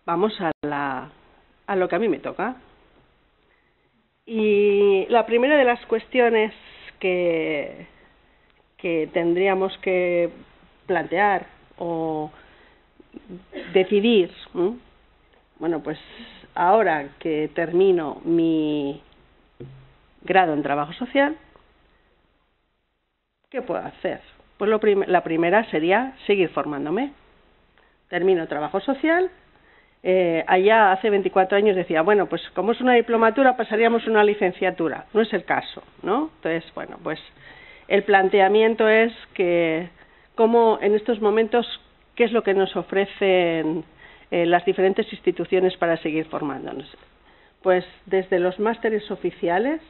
vamos a lo que a mí me toca. Y la primera de las cuestiones que tendríamos que plantear o decidir, bueno, pues ahora que termino mi grado en trabajo social, ¿qué puedo hacer? Pues la primera sería seguir formándome. Termino trabajo social. Allá hace 24 años decía, bueno, pues como es una diplomatura pasaríamos a una licenciatura. No es el caso, ¿no? Entonces, bueno, pues el planteamiento es que cómo en estos momentos, qué es lo que nos ofrecen las diferentes instituciones para seguir formándonos. Pues desde los másteres oficiales,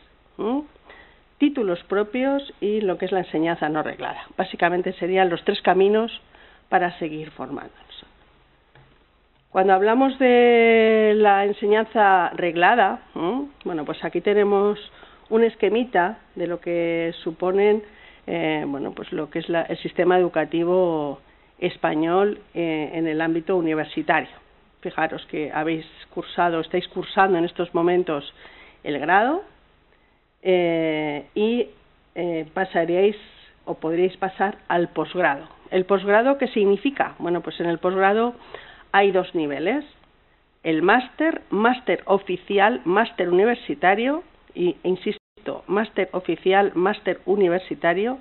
títulos propios y lo que es la enseñanza no reglada. Básicamente serían los tres caminos para seguir formándonos. Cuando hablamos de la enseñanza reglada, bueno, pues aquí tenemos un esquemita de lo que suponen, bueno, pues lo que es el sistema educativo español en el ámbito universitario. Fijaros que estáis cursando en estos momentos el grado y pasaríais o podríais pasar al posgrado. ¿El posgrado qué significa? Bueno, pues en el posgrado hay dos niveles, el máster oficial, máster universitario, e insisto, máster oficial, máster universitario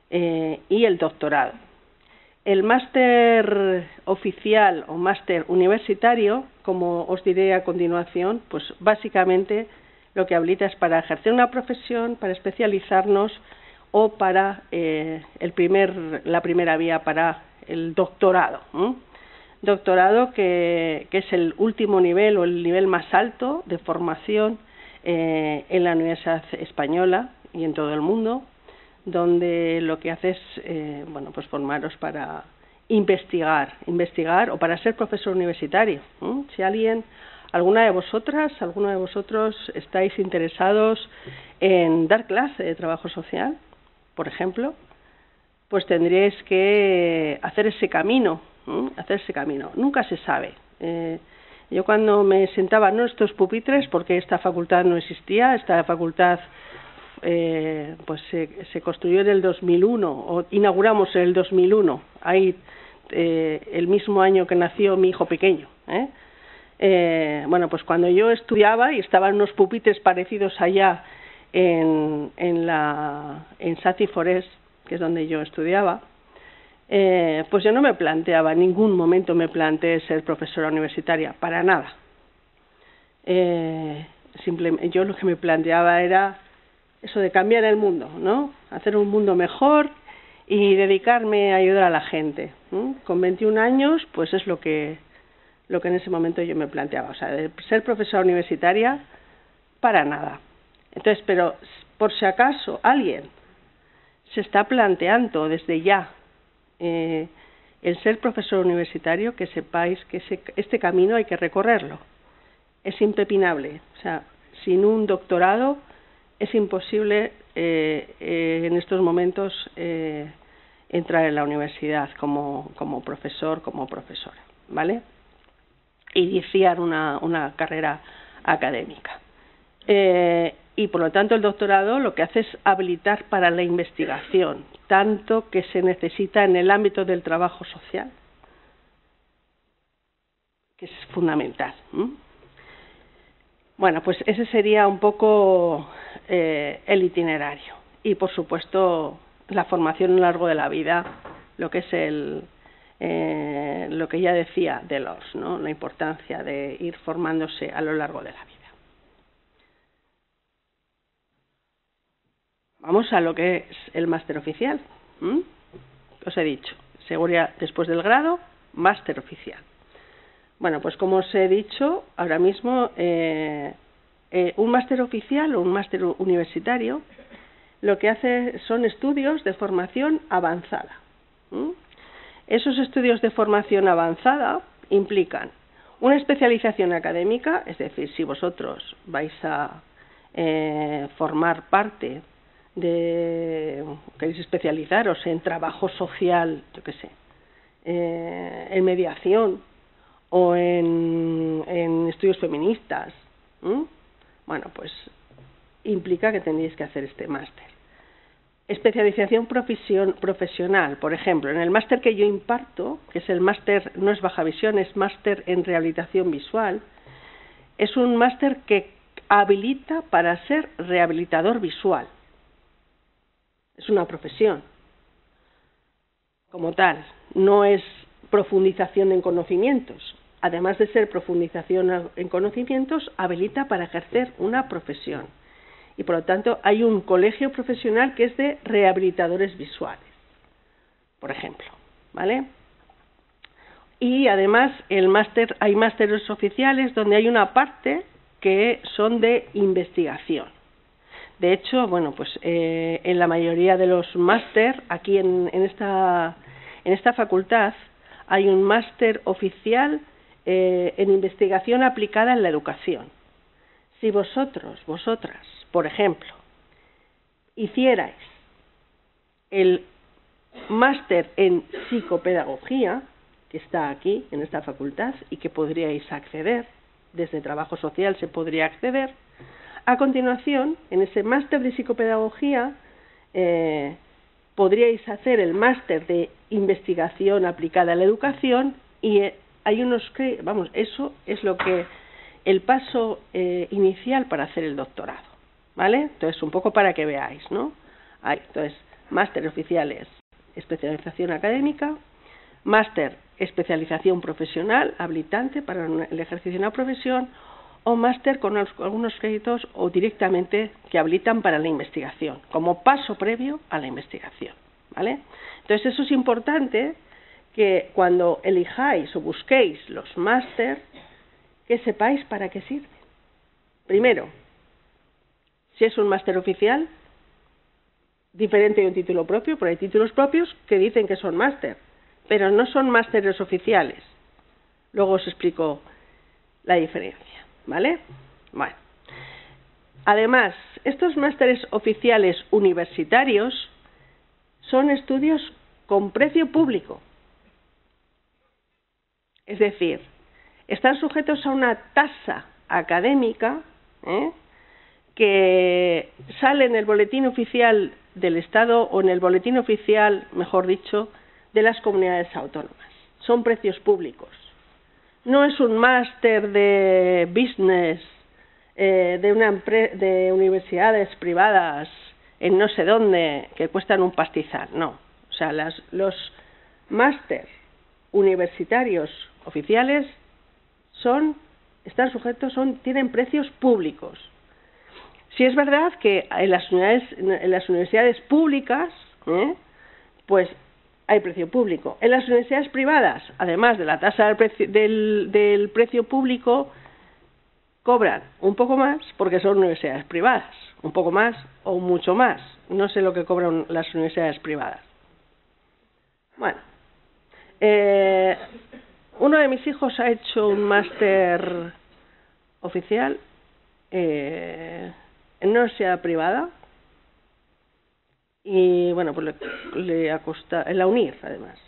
y el doctorado. El máster oficial o máster universitario, como os diré a continuación, pues básicamente lo que habilita es para ejercer una profesión, para especializarnos o para la primera vía para el doctorado. Doctorado que es el último nivel o el nivel más alto de formación en la Universidad Española y en todo el mundo, donde lo que hace es bueno, pues formaros para investigar o para ser profesor universitario. Si alguno de vosotros estáis interesados en dar clase de trabajo social, por ejemplo, pues tendréis que hacer ese camino. Nunca se sabe. Yo cuando me sentaba en estos pupitres, porque esta facultad no existía, esta facultad pues se construyó en el 2001 o inauguramos en el 2001, ahí el mismo año que nació mi hijo pequeño. Bueno, pues cuando yo estudiaba y estaba en unos pupitres parecidos allá en Sati Forest, que es donde yo estudiaba, pues yo no me planteaba, en ningún momento me planteé ser profesora universitaria, para nada. Simplemente yo lo que me planteaba era eso de cambiar el mundo, ¿no? Hacer un mundo mejor y dedicarme a ayudar a la gente. Con 21 años, pues es lo que en ese momento yo me planteaba. O sea, de ser profesora universitaria, para nada. Entonces, pero por si acaso alguien se está planteando desde ya el ser profesor universitario, que sepáis que este camino hay que recorrerlo. Es impepinable. O sea, sin un doctorado es imposible en estos momentos entrar en la universidad como profesor, como profesora, ¿vale? Iniciar una carrera académica. Y por lo tanto el doctorado lo que hace es habilitar para la investigación, tanto que se necesita en el ámbito del trabajo social, que es fundamental. Bueno, pues ese sería un poco el itinerario. Y por supuesto la formación a lo largo de la vida, lo que es lo que ya decía Delors, ¿no? La importancia de ir formándose a lo largo de la vida. Vamos a lo que es el máster oficial. Os he dicho, seguridad después del grado, máster oficial. Bueno, pues como os he dicho, ahora mismo un máster oficial o un máster universitario lo que hace son estudios de formación avanzada. Esos estudios de formación avanzada implican una especialización académica, es decir, si vosotros vais a formar parte queréis especializaros en trabajo social, yo qué sé, en mediación o en estudios feministas. Bueno, pues implica que tendréis que hacer este máster. Especialización profesional, por ejemplo, en el máster que yo imparto, que es el máster, no es baja visión, es máster en rehabilitación visual, es un máster que habilita para ser rehabilitador visual. Es una profesión. Como tal, no es profundización en conocimientos. Además de ser profundización en conocimientos, habilita para ejercer una profesión. Y por lo tanto hay un colegio profesional que es de rehabilitadores visuales, por ejemplo, ¿vale? Y además hay másteres oficiales donde hay una parte que son de investigación. De hecho, bueno, pues en la mayoría de los máster, aquí en esta facultad, hay un máster oficial en investigación aplicada en la educación. Si vosotras, por ejemplo, hicierais el máster en psicopedagogía, que está aquí, en esta facultad, y que podríais acceder, desde trabajo social se podría acceder, a continuación, en ese máster de psicopedagogía, podríais hacer el máster de investigación aplicada a la educación, y hay unos que, vamos, eso es lo que el paso inicial para hacer el doctorado. ¿Vale? Entonces, un poco para que veáis, ¿no? Entonces, máster oficiales, especialización académica, máster, especialización profesional, habilitante para el ejercicio de una profesión, o máster con algunos créditos o directamente que habilitan para la investigación, como paso previo a la investigación, ¿vale? Entonces, eso es importante que cuando elijáis o busquéis los máster, que sepáis para qué sirven. Primero, si es un máster oficial, diferente de un título propio, porque hay títulos propios que dicen que son máster, pero no son másteres oficiales. Luego os explico la diferencia, ¿vale? Bueno. Además, estos másteres oficiales universitarios son estudios con precio público. Es decir, están sujetos a una tasa académica, que sale en el boletín oficial del Estado o en el boletín oficial, mejor dicho, de las comunidades autónomas. Son precios públicos. No es un máster de business de universidades privadas en no sé dónde que cuestan un pastizal. No. O sea, los máster universitarios oficiales tienen precios públicos. Sí es verdad que en las universidades públicas, pues hay precio público. En las universidades privadas, además de la tasa del precio público, cobran un poco más porque son universidades privadas, un poco más o mucho más. No sé lo que cobran las universidades privadas. Bueno, uno de mis hijos ha hecho un máster oficial en una universidad privada y bueno, pues le ha costado, en la UNIR además,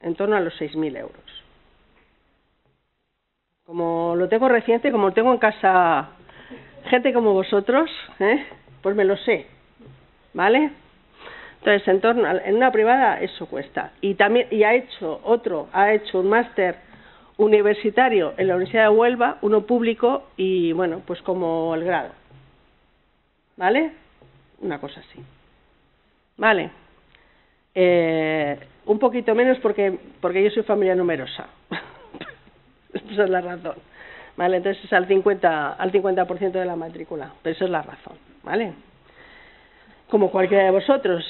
en torno a los 6.000 euros. Como lo tengo reciente, como lo tengo en casa gente como vosotros, pues me lo sé, ¿vale? Entonces, en una privada eso cuesta. Y también ha hecho un máster universitario en la Universidad de Huelva, uno público y bueno, pues como el grado. ¿Vale? Una cosa así. ¿Vale? Un poquito menos porque yo soy familia numerosa. Esa es la razón. ¿Vale? Entonces es al 50% de la matrícula. Pero esa es la razón. ¿Vale? Como cualquiera de vosotros,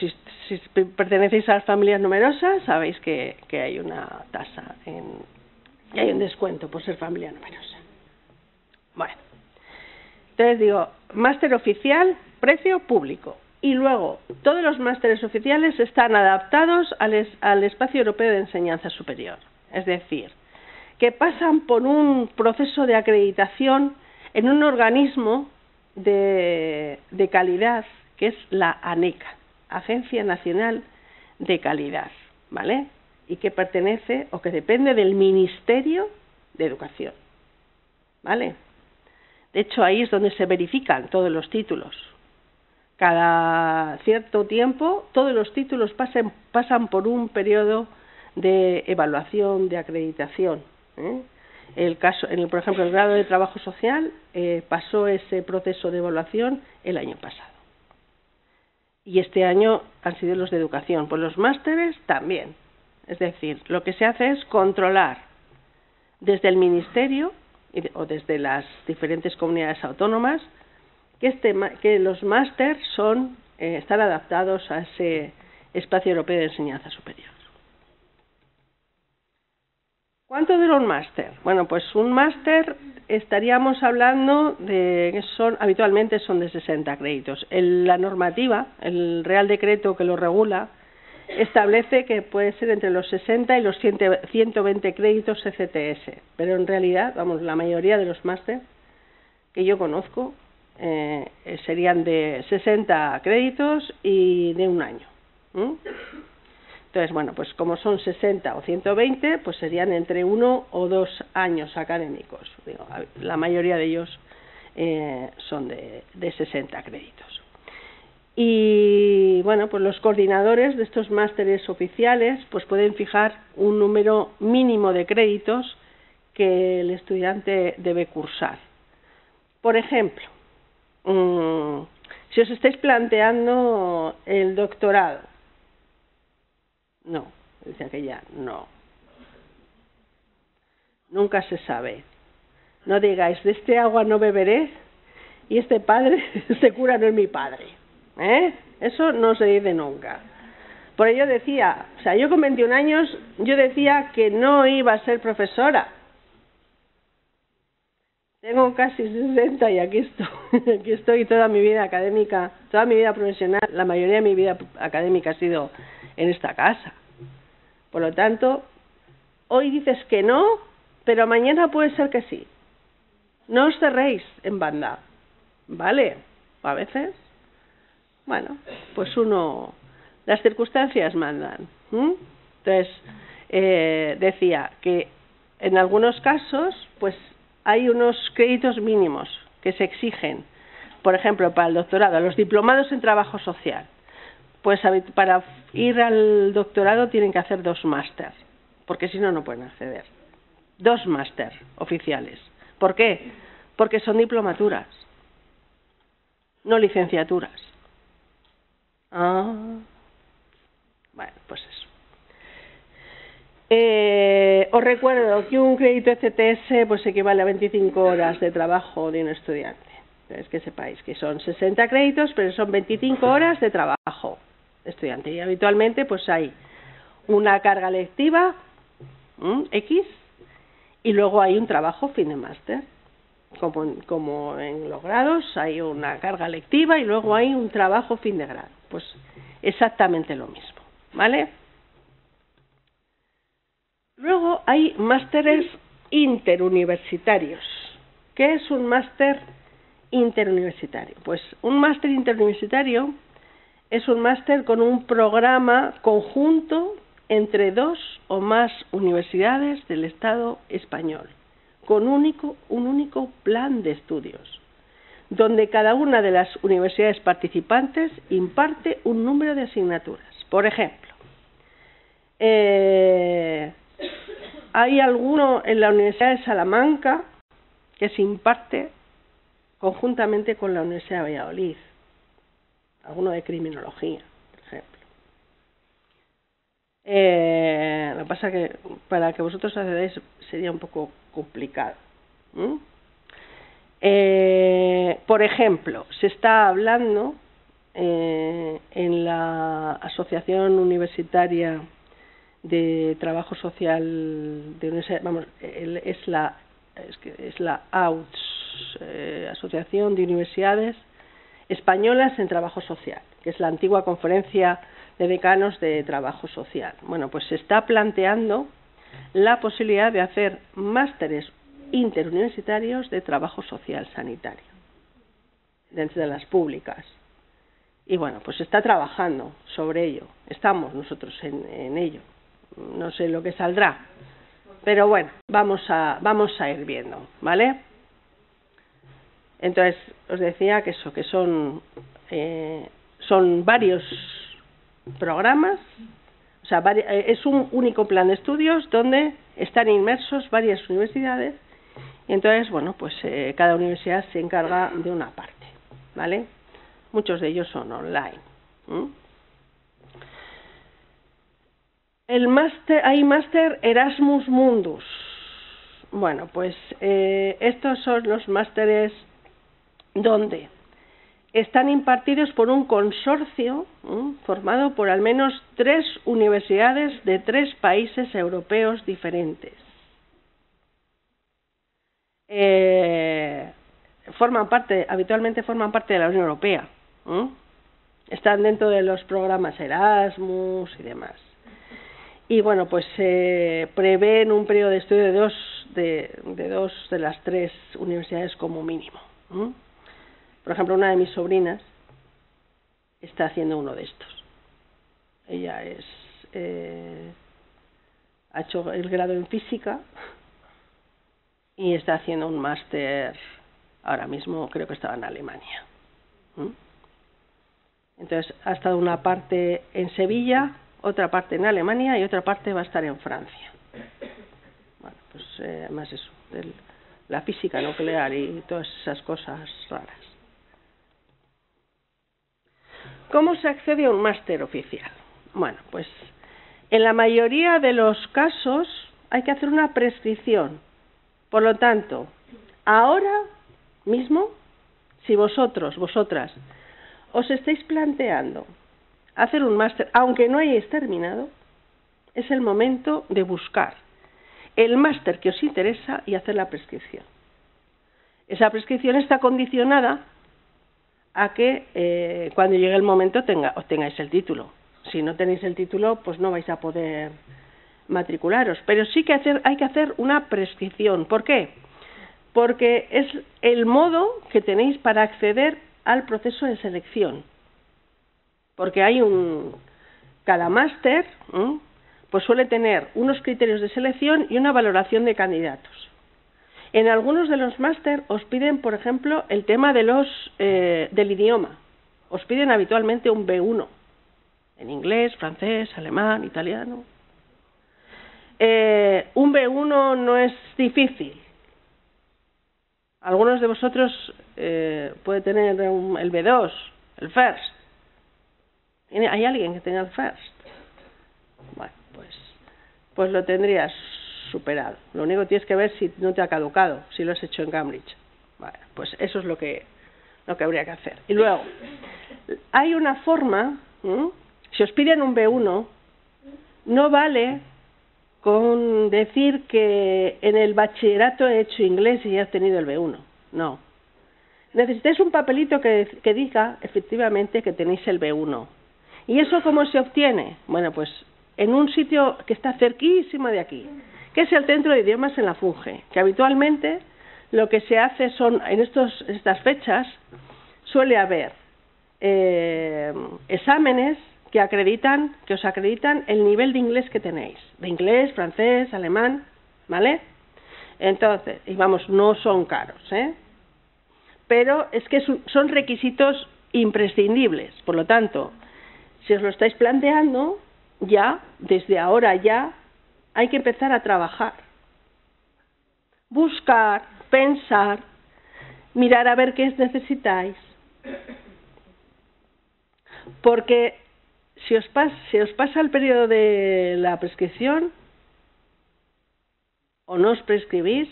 si pertenecéis a las familias numerosas, sabéis que hay una tasa y hay un descuento por ser familia numerosa. Bueno, entonces digo, máster oficial, precio público. Y luego, todos los másteres oficiales están adaptados al Espacio Europeo de Enseñanza Superior. Es decir, que pasan por un proceso de acreditación en un organismo de calidad, que es la ANECA, Agencia Nacional de Calidad, ¿vale? Y que pertenece o que depende del Ministerio de educación, ¿vale? De hecho, ahí es donde se verifican todos los títulos. Cada cierto tiempo, todos los títulos pasan por un periodo de evaluación, de acreditación, ¿eh? Por ejemplo, el grado de trabajo social pasó ese proceso de evaluación el año pasado. Y este año han sido los de educación. Pues los másteres también. Es decir, lo que se hace es controlar desde el Ministerio o desde las diferentes comunidades autónomas que los másteres están adaptados a ese espacio europeo de enseñanza superior. ¿Cuánto dura un máster? Bueno, pues un máster estaríamos hablando de que habitualmente son de 60 créditos. La normativa, el Real Decreto que lo regula, establece que puede ser entre los 60 y los 120 créditos ECTS, pero en realidad, vamos, la mayoría de los másteres que yo conozco serían de 60 créditos y de un año. Entonces, bueno, pues como son 60 o 120, pues serían entre 1 o 2 años académicos. Digo, la mayoría de ellos son de 60 créditos. Y, bueno, pues los coordinadores de estos másteres oficiales pues pueden fijar un número mínimo de créditos que el estudiante debe cursar. Por ejemplo, si os estáis planteando el doctorado, no, dice aquella, no. Nunca se sabe. No digáis, de este agua no beberé y este cura no es mi padre. Eso no se dice nunca. Por ello decía, yo con 21 años, yo decía que no iba a ser profesora. Tengo casi 60 y aquí estoy toda mi vida académica, toda mi vida profesional, la mayoría de mi vida académica ha sido en esta casa. Por lo tanto, hoy dices que no, pero mañana puede ser que sí. No os cerréis en banda, ¿vale? A veces, bueno, pues las circunstancias mandan. Entonces, decía que en algunos casos, pues hay unos créditos mínimos que se exigen. Por ejemplo, para el doctorado, los diplomados en trabajo social. Pues para ir al doctorado tienen que hacer 2 másters, porque si no, no pueden acceder. 2 másters oficiales. ¿Por qué? Porque son diplomaturas, no licenciaturas. Bueno, pues eso. Os recuerdo que un crédito ECTS pues equivale a 25 horas de trabajo de un estudiante. Entonces, que sepáis que son 60 créditos, pero son 25 horas de trabajo de estudiante. Y habitualmente pues hay una carga lectiva, X, y luego hay un trabajo fin de máster. Como en los grados hay una carga lectiva y luego hay un trabajo fin de grado. Pues exactamente lo mismo, ¿vale? Luego hay másteres interuniversitarios. ¿Qué es un máster interuniversitario? Pues un máster interuniversitario es un máster con un programa conjunto entre 2 o más universidades del Estado español, con un único plan de estudios, donde cada una de las universidades participantes imparte un número de asignaturas. Por ejemplo, hay alguno en la Universidad de Salamanca que se imparte conjuntamente con la Universidad de Valladolid, alguno de criminología, por ejemplo. Lo que pasa es que para que vosotros accedáis sería un poco complicado. Por ejemplo, se está hablando en la Asociación Universitaria de Trabajo Social de Universidad, es la AUTS, Asociación de Universidades Españolas en Trabajo Social, que es la antigua Conferencia de Decanos de Trabajo Social. Bueno, pues se está planteando la posibilidad de hacer másteres interuniversitarios de trabajo social sanitario dentro de las públicas. Y bueno, pues se está trabajando sobre ello. Estamos nosotros en ello. No sé lo que saldrá. Pero bueno, vamos a ir viendo, ¿vale? Entonces, os decía que eso, que son varios programas, o sea, es un único plan de estudios donde están inmersos varias universidades, y entonces, bueno, pues cada universidad se encarga de una parte, ¿vale? Muchos de ellos son online. Hay máster Erasmus Mundus. Bueno, pues estos son los másteres donde están impartidos por un consorcio formado por al menos 3 universidades de 3 países europeos diferentes. Habitualmente forman parte de la Unión Europea. Están dentro de los programas Erasmus y demás. Y bueno, pues prevén un periodo de estudio de dos de las 3 universidades como mínimo. Por ejemplo, una de mis sobrinas está haciendo uno de estos. Ella ha hecho el grado en física y está haciendo un máster ahora mismo, creo que estaba en Alemania. Entonces ha estado una parte en Sevilla, otra parte en Alemania y otra parte va a estar en Francia. Bueno, pues además eso, la física nuclear y todas esas cosas raras. ¿Cómo se accede a un máster oficial? Bueno, pues en la mayoría de los casos hay que hacer una prescripción. Por lo tanto, ahora mismo, si vosotras, os estáis planteando hacer un máster, aunque no hayáis terminado, es el momento de buscar el máster que os interesa y hacer la prescripción. Esa prescripción está condicionada a que cuando llegue el momento obtengáis el título. Si no tenéis el título, pues no vais a poder matricularos. Pero sí que hay que hacer una prescripción. ¿Por qué? Porque es el modo que tenéis para acceder al proceso de selección. Porque cada máster pues suele tener unos criterios de selección y una valoración de candidatos. En algunos de los máster os piden, por ejemplo, el tema del idioma. Os piden habitualmente un B1 en inglés, francés, alemán, italiano. Un B1 no es difícil. Algunos de vosotros puede tener el B2, el FIRST. ¿Hay alguien que tenga el FIRST? Bueno, pues lo tendrías superado. Lo único que tienes que ver si no te ha caducado, si lo has hecho en Cambridge. Bueno, pues eso es lo que habría que hacer. Y luego, hay una forma, si os piden un B1, no vale con decir que en el bachillerato he hecho inglés y he obtenido el B1. No. Necesitáis un papelito que diga efectivamente que tenéis el B1. ¿Y eso cómo se obtiene? Bueno, pues en un sitio que está cerquísimo de aquí, que es el Centro de Idiomas en la Funge, que habitualmente lo que se hace son, en estas fechas, suele haber exámenes que os acreditan el nivel de inglés que tenéis, de inglés, francés, alemán, ¿vale? Entonces, y vamos, no son caros, pero es que son requisitos imprescindibles. Por lo tanto, si os lo estáis planteando, desde ahora hay que empezar a trabajar, buscar, pensar, mirar a ver qué necesitáis, porque si os pasa el periodo de la prescripción o no os prescribís,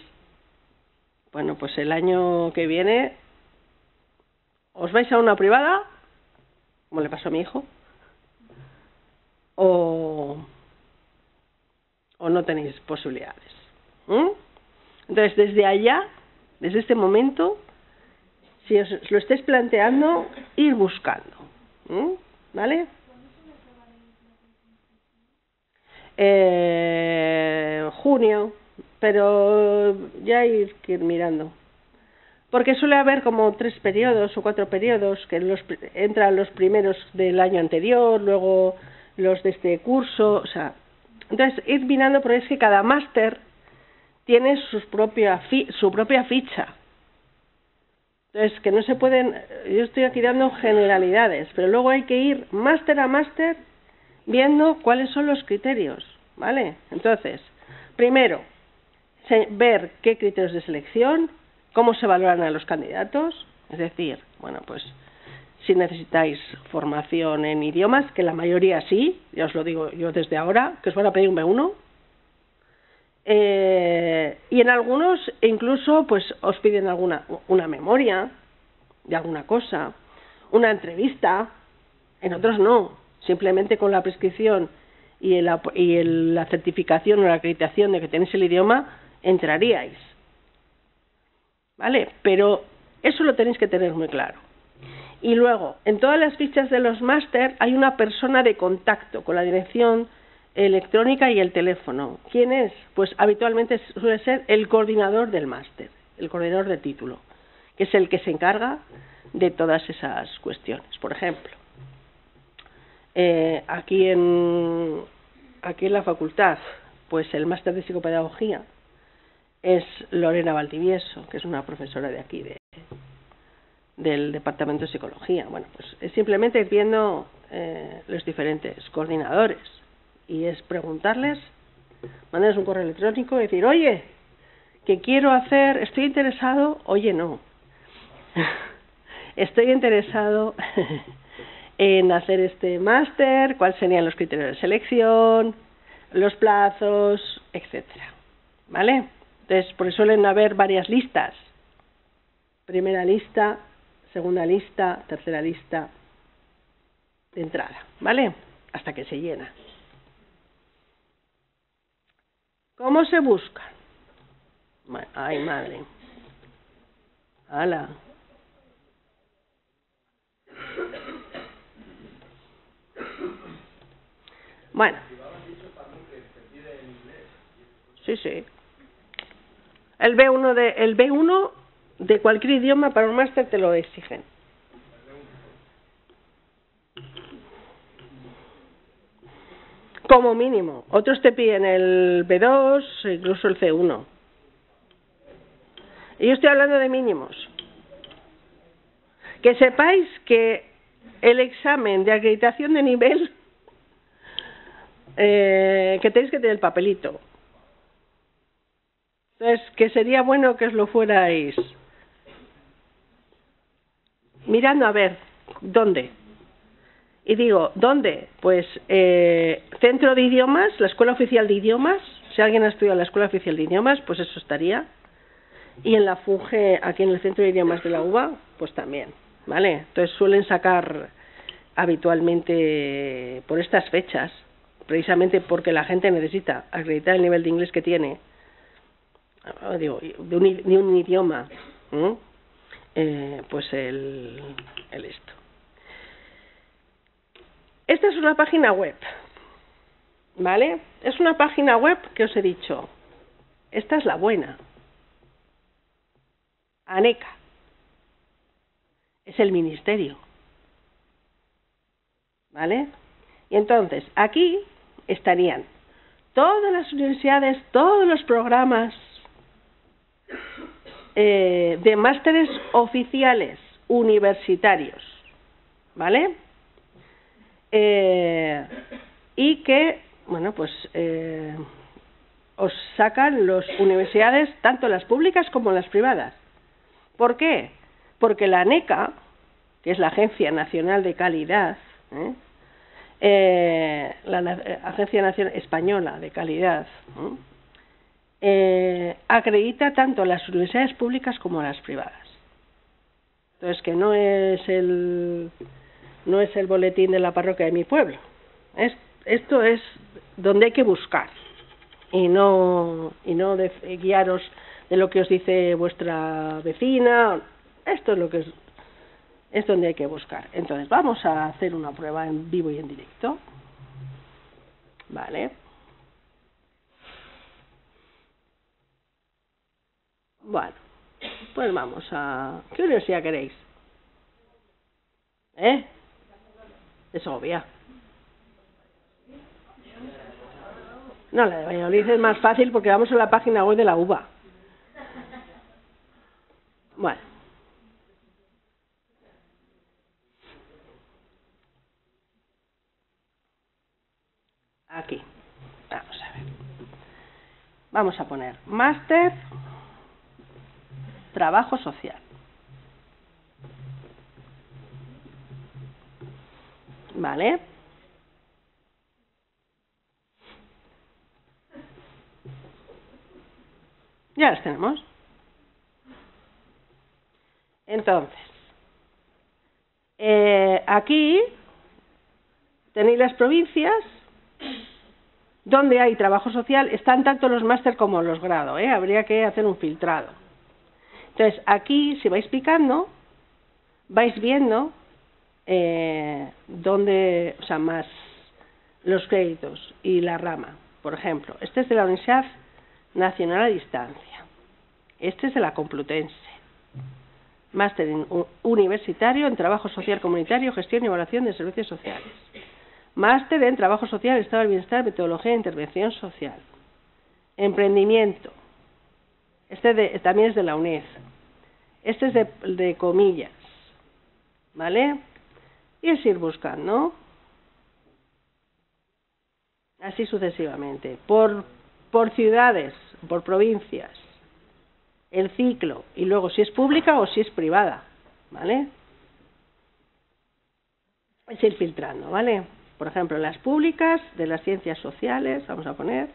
bueno, pues el año que viene os vais a una privada, como le pasó a mi hijo, o no tenéis posibilidades. Entonces, desde este momento, si os lo estáis planteando, ir buscando, ¿vale? Junio, pero ya hay que ir mirando. Porque suele haber como 3 periodos o 4 periodos, que entran los primeros del año anterior, luego los de este curso, o sea. Entonces, ir mirando, porque es que cada máster tiene su propia ficha. Entonces, que no se pueden... Yo estoy aquí dando generalidades, pero luego hay que ir máster a máster viendo cuáles son los criterios, ¿vale? Entonces, primero, ver qué criterios de selección, cómo se valoran a los candidatos, es decir, bueno, pues si necesitáis formación en idiomas, que la mayoría sí, ya os lo digo yo desde ahora, que os van a pedir un B1, y en algunos incluso pues os piden una memoria de alguna cosa, una entrevista, en otros no, simplemente con la prescripción y la certificación o la acreditación de que tenéis el idioma entraríais, ¿vale? Pero eso lo tenéis que tener muy claro. Y luego, en todas las fichas de los máster hay una persona de contacto con la dirección electrónica y el teléfono. ¿Quién es? Pues habitualmente suele ser el coordinador del máster, el coordinador de título, que es el que se encarga de todas esas cuestiones. Por ejemplo, aquí en la facultad, pues el máster de psicopedagogía es Lorena Valdivieso, que es una profesora de aquí, del departamento de psicología. Bueno, pues es simplemente ir viendo los diferentes coordinadores y es preguntarles, mandarles un correo electrónico y decir, oye, que quiero hacer, estoy interesado, oye, no, estoy interesado en hacer este máster, cuáles serían los criterios de selección, los plazos, etcétera, ¿vale? Entonces, por eso suelen haber varias listas, primera lista, segunda lista, tercera lista de entrada, ¿vale? Hasta que se llena. ¿Cómo se busca? Ay, madre. ¡Hala! Bueno. Sí. El B1 de cualquier idioma para un máster te lo exigen. Como mínimo. Otros te piden el B2, incluso el C1. Y yo estoy hablando de mínimos. Que sepáis que el examen de acreditación de nivel, que tenéis que tener el papelito. Entonces, que sería bueno que os lo fuerais mirando a ver dónde. Y digo, ¿dónde? Pues Centro de Idiomas, la Escuela Oficial de Idiomas. Si alguien ha estudiado en la Escuela Oficial de Idiomas, pues eso estaría. Y en la FUGE, aquí en el Centro de Idiomas de la UBA, pues también, ¿vale? Entonces suelen sacar habitualmente por estas fechas, precisamente porque la gente necesita acreditar el nivel de inglés que tiene, digo, de un idioma, pues el esto. Esta es una página web, ¿vale? Es una página web que os he dicho. Esta es la buena. ANECA. Es el ministerio. ¿Vale? Y entonces, aquí estarían todas las universidades, todos los programas de másteres oficiales universitarios, ¿vale? Y que, bueno, pues os sacan las universidades, tanto las públicas como las privadas. ¿Por qué? Porque la ANECA, que es la Agencia Nacional de Calidad, la Agencia Nacional Española de Calidad, acredita tanto las universidades públicas como las privadas. Entonces, que no es el boletín de la parroquia de mi pueblo. Esto es donde hay que buscar y no guiaros de lo que os dice vuestra vecina. Esto es donde hay que buscar. Entonces, vamos a hacer una prueba en vivo y en directo. Vale. Bueno, pues vamos a... ¿Qué universidad queréis? Es obvia. No, la de Valladolid es más fácil porque vamos a la página web de la UBA. Bueno. Aquí. Vamos a ver. Vamos a poner máster trabajo social. ¿Vale? Ya las tenemos. Entonces, aquí tenéis las provincias donde hay trabajo social. Están tanto los máster como los grados, habría que hacer un filtrado. Entonces, aquí, si vais picando, vais viendo dónde, o sea, más los créditos y la rama. Por ejemplo, este es de la Universidad Nacional a Distancia. Este es de la Complutense. Máster universitario en Trabajo Social Comunitario, Gestión y Evaluación de Servicios Sociales. Máster en Trabajo Social, Estado del Bienestar, Metodología e Intervención Social. Emprendimiento. Este también es de la UNED. Este es de comillas. ¿Vale? Y es ir buscando. Así sucesivamente. Por ciudades, por provincias. El ciclo, y luego si es pública o si es privada, ¿vale? Es ir filtrando, ¿vale? Por ejemplo, las públicas de las ciencias sociales, vamos a poner,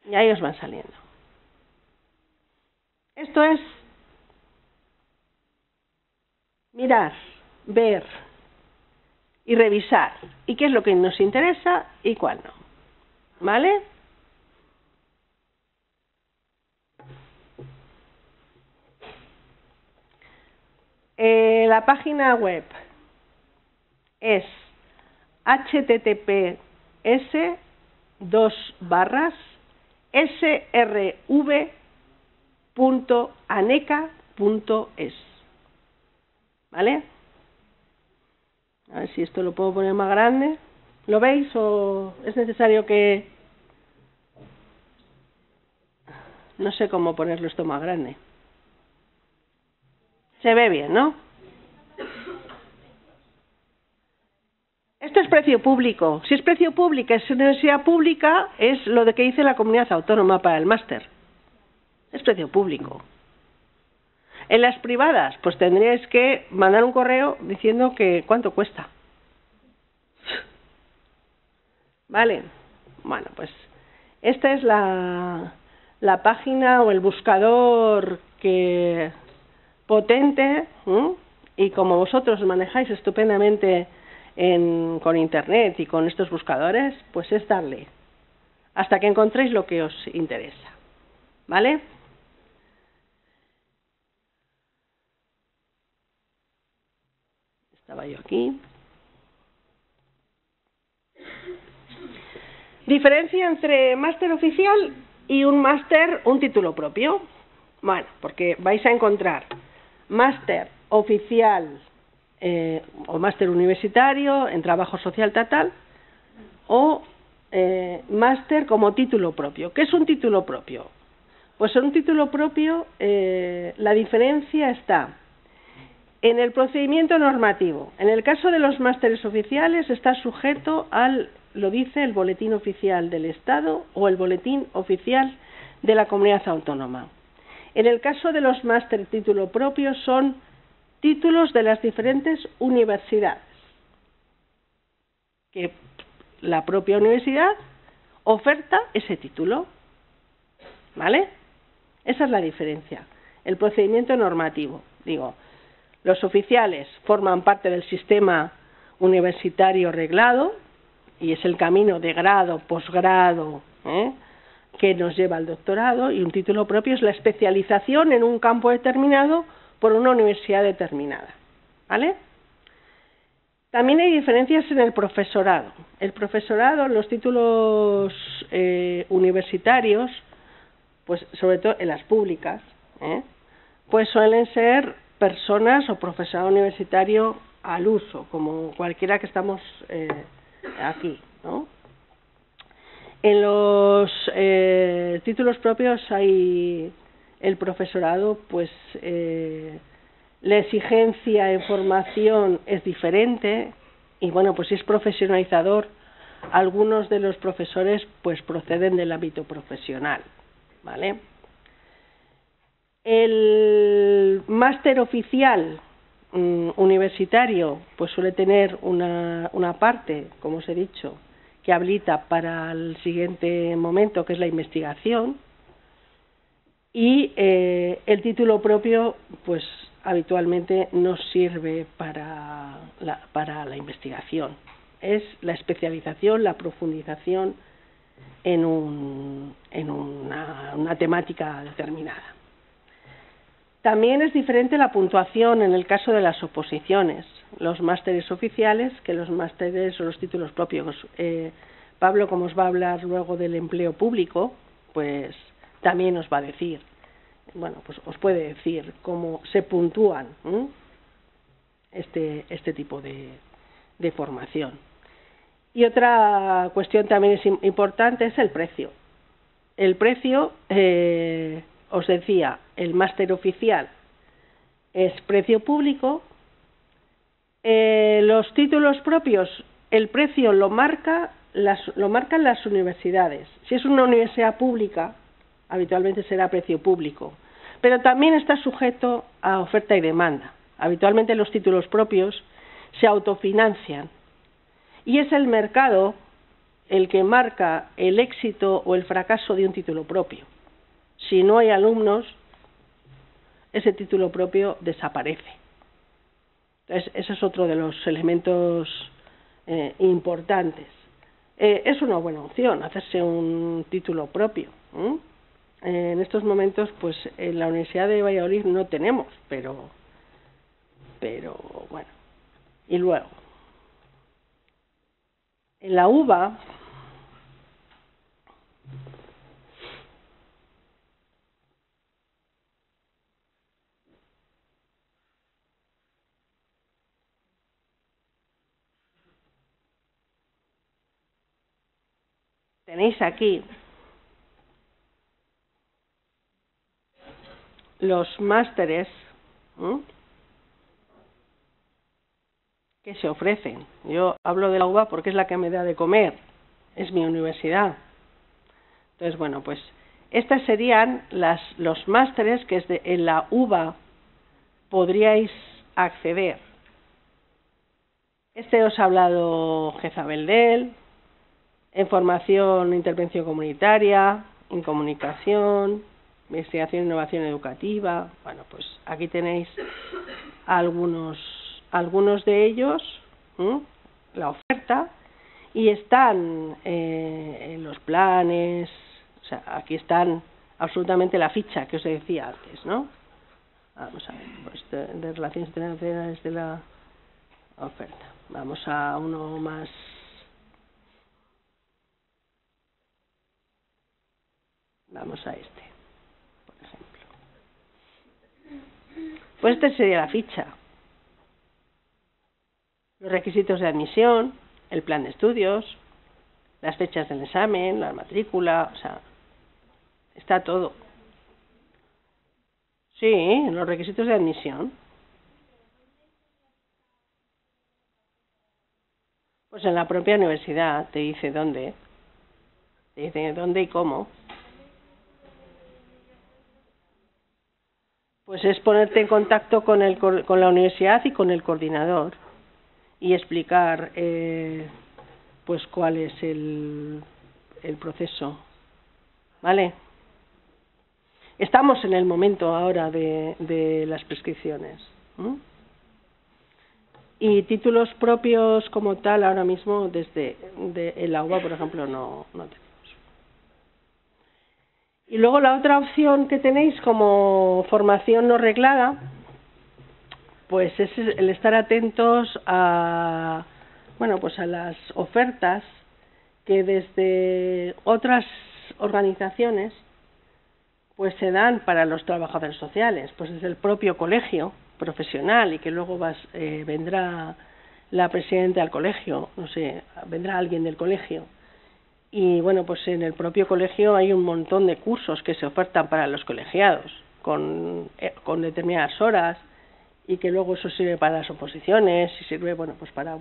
y ahí os van saliendo. Esto es mirar, ver y revisar, y qué es lo que nos interesa y cuál no, ¿vale? La página web es https://srv.aneca.es, ¿vale? A ver si esto lo puedo poner más grande. ¿Lo veis o es necesario que...? No sé cómo ponerlo esto más grande. Se ve bien, ¿no? Esto es precio público. Si es precio público, es universidad pública, es lo de que dice la comunidad autónoma para el máster. Es precio público. En las privadas, pues tendríais que mandar un correo diciendo que cuánto cuesta. Vale. Bueno, pues esta es la página o el buscador que potente, y como vosotros manejáis estupendamente con internet y con estos buscadores, pues es darle hasta que encontréis lo que os interesa, ¿vale? Estaba yo aquí. Diferencia entre máster oficial y un máster, un título propio. Bueno, porque vais a encontrar máster oficial o máster universitario en trabajo social tal, o máster como título propio. ¿Qué es un título propio? Pues en un título propio la diferencia está en el procedimiento normativo. En el caso de los másteres oficiales está sujeto lo dice el Boletín Oficial del Estado o el Boletín Oficial de la Comunidad Autónoma. En el caso de los máster título propio son títulos de las diferentes universidades, que la propia universidad oferta ese título, ¿vale? Esa es la diferencia. El procedimiento normativo, digo, los oficiales forman parte del sistema universitario reglado y es el camino de grado, posgrado, que nos lleva al doctorado, y un título propio es la especialización en un campo determinado por una universidad determinada, ¿vale? También hay diferencias en el profesorado. El profesorado, los títulos universitarios, pues sobre todo en las públicas, pues suelen ser personas o profesorado universitario al uso, como cualquiera que estamos aquí, ¿no? En los títulos propios hay el profesorado, pues la exigencia en formación es diferente y bueno, pues si es profesionalizador, algunos de los profesores pues proceden del ámbito profesional, ¿vale? El máster oficial universitario pues suele tener una parte, como os he dicho, que habilita para el siguiente momento, que es la investigación, y el título propio pues habitualmente no sirve para la investigación. Es la especialización, la profundización en una temática determinada. También es diferente la puntuación en el caso de las oposiciones, los másteres oficiales que los másteres o los títulos propios. Pablo, como os va a hablar luego del empleo público, pues también os va a decir, bueno, pues os puede decir cómo se puntúan este tipo de formación. Y otra cuestión también es importante es el precio. El precio, os decía, el máster oficial es precio público. Los títulos propios, el precio lo marcan las universidades. Si es una universidad pública, habitualmente será precio público, pero también está sujeto a oferta y demanda. Habitualmente los títulos propios se autofinancian y es el mercado el que marca el éxito o el fracaso de un título propio. Si no hay alumnos, ese título propio desaparece. Entonces, ese es otro de los elementos importantes. Es una buena opción hacerse un título propio. En estos momentos, pues en la Universidad de Valladolid no tenemos, pero bueno. Y luego, en la UVA, tenéis aquí los másteres que se ofrecen. Yo hablo de la UVA porque es la que me da de comer, es mi universidad. Entonces, bueno, pues estas serían los másteres que en la UVA podríais acceder. Os ha hablado Jezabel de él, en formación e intervención comunitaria, en comunicación, investigación e innovación educativa. Bueno, pues aquí tenéis algunos de ellos, la oferta, y están en los planes, o sea, aquí están absolutamente la ficha que os decía antes, ¿no? Vamos a ver, pues de relaciones internacionales de la oferta. Vamos a uno más. Vamos a este, por ejemplo. Pues esta sería la ficha. Los requisitos de admisión, el plan de estudios, las fechas del examen, la matrícula, o sea, está todo. Sí, los requisitos de admisión. Pues en la propia universidad te dice dónde. Te dice dónde y cómo. Pues es ponerte en contacto con la universidad y con el coordinador y explicar pues cuál es el proceso, ¿vale? Estamos en el momento ahora de las prescripciones. Y títulos propios como tal ahora mismo desde el UVA, por ejemplo, no tenemos. Y luego la otra opción que tenéis como formación no reglada, pues es el estar atentos a las ofertas que desde otras organizaciones pues se dan para los trabajadores sociales, pues desde el propio colegio profesional y que luego vendrá la presidenta del colegio, no sé, vendrá alguien del colegio. Y bueno, pues en el propio colegio hay un montón de cursos que se ofertan para los colegiados, con determinadas horas, y que luego eso sirve para las oposiciones y sirve, bueno, pues para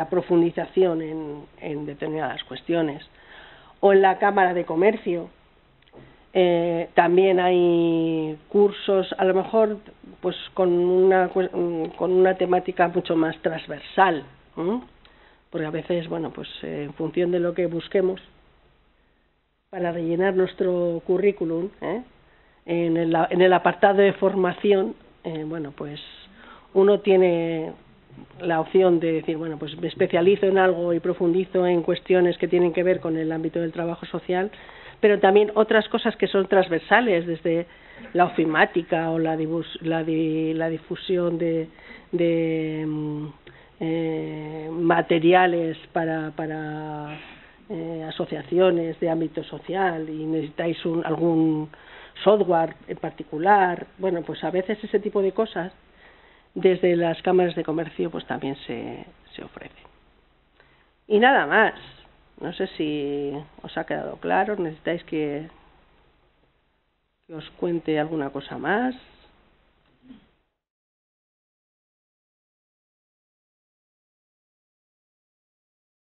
profundización en determinadas cuestiones. O en la Cámara de Comercio también hay cursos, a lo mejor pues con una temática mucho más transversal, porque a veces, bueno, pues en función de lo que busquemos para rellenar nuestro currículum, en el apartado de formación, bueno, pues uno tiene la opción de decir, bueno, pues me especializo en algo y profundizo en cuestiones que tienen que ver con el ámbito del trabajo social, pero también otras cosas que son transversales, desde la ofimática o la difusión de materiales para asociaciones de ámbito social y necesitáis algún software en particular. Bueno, pues a veces ese tipo de cosas desde las cámaras de comercio pues también se ofrecen. Y nada más. No sé si os ha quedado claro, necesitáis que os cuente alguna cosa más.